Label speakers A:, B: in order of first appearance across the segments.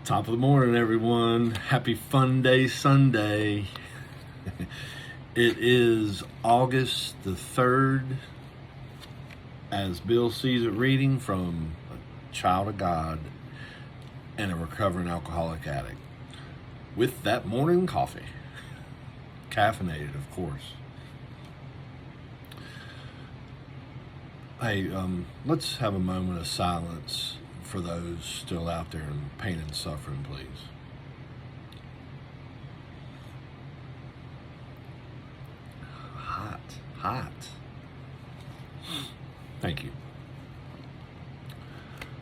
A: Top of the morning, everyone. Happy Fun Day Sunday. It is August the 3rd, as Bill sees it, reading from a child of God and a recovering alcoholic addict with that morning coffee. Caffeinated, of course. Hey, let's have a moment of silence for those still out there in pain and suffering, please. Hot. Thank you.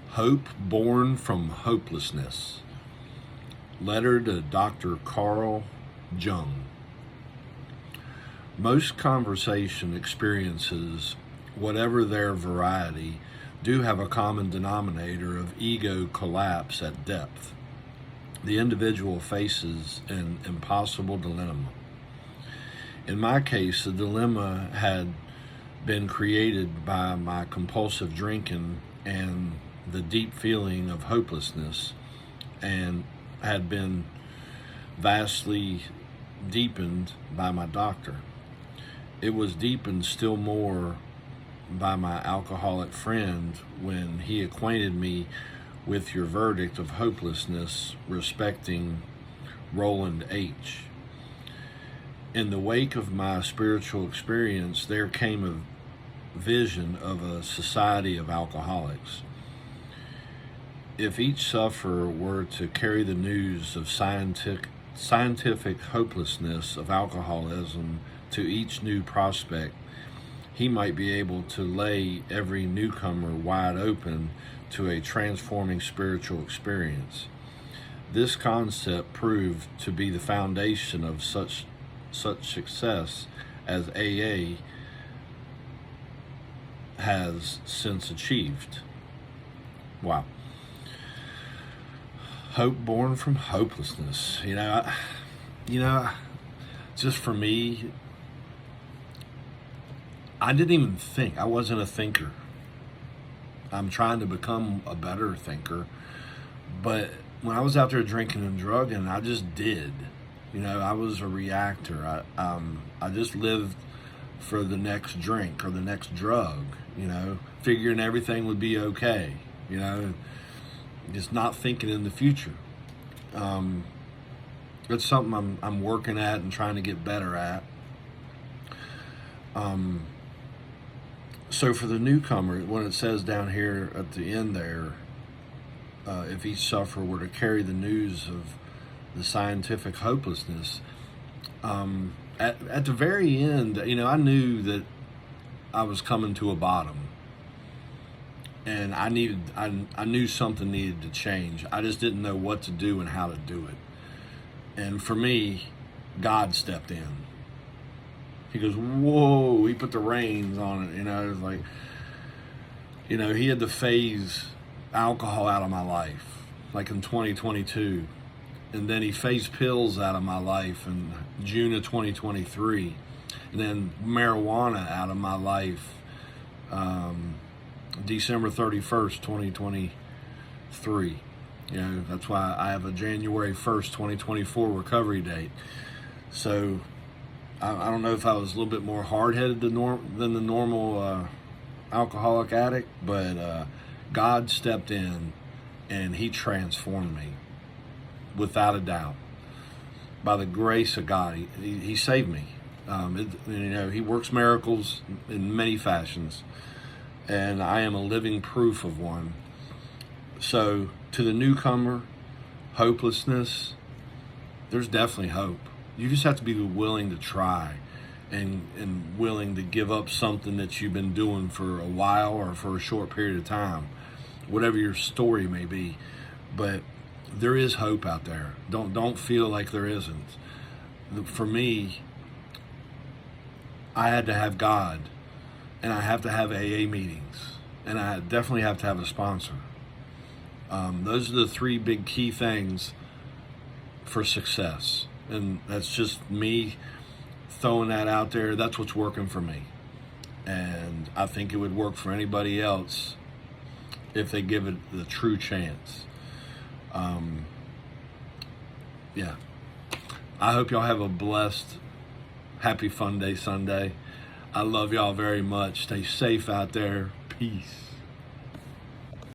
A: Hope born from hopelessness. Letter to Dr. Carl Jung. Most conversation experiences, whatever their variety, do have a common denominator of ego collapse at depth. The individual faces an impossible dilemma. In my case, the dilemma had been created by my compulsive drinking and the deep feeling of hopelessness, and had been vastly deepened by my doctor. It was deepened still more by my alcoholic friend when he acquainted me with your verdict of hopelessness respecting Roland H. In the wake of my spiritual experience, there came a vision of a society of alcoholics. If each sufferer were to carry the news of scientific hopelessness of alcoholism to each new prospect, he might be able to lay every newcomer wide open to a transforming spiritual experience. This concept proved to be the foundation of such success as AA has since achieved. Wow. Hope born from hopelessness. Just for me, I didn't even think. I wasn't a thinker. I'm trying to become a better thinker. But when I was out there drinking and drugging, I just did. I was a reactor. I just lived for the next drink or the next drug, figuring everything would be okay, just not thinking in the future. It's something I'm working at and trying to get better at. So for the newcomer, when it says down here at the end there, if each sufferer were to carry the news of the scientific hopelessness, at the very end, I knew that I was coming to a bottom, and I knew something needed to change. I just didn't know what to do and how to do it. And for me, God stepped in. He goes, whoa, he put the reins on it, It's like, he had to phase alcohol out of my life, like in 2022. And then he phased pills out of my life in June of 2023. And then marijuana out of my life, December 31st, 2023. That's why I have a January 1st, 2024 recovery date. So I don't know if I was a little bit more hard-headed than the normal alcoholic addict, but God stepped in and he transformed me, without a doubt. By the grace of God, he saved me. He works miracles in many fashions, and I am a living proof of one. So to the newcomer, hopelessness, there's definitely hope. You just have to be willing to try and willing to give up something that you've been doing for a while or for a short period of time, whatever your story may be. But there is hope out there. Don't feel like there isn't. For me, I had to have God, and I have to have AA meetings, and I definitely have to have a sponsor. Those are the three big key things for success. And that's just me throwing that out there. That's what's working for me. And I think it would work for anybody else if they give it the true chance. Yeah. I hope y'all have a blessed, happy Fun Day Sunday. I love y'all very much. Stay safe out there. Peace.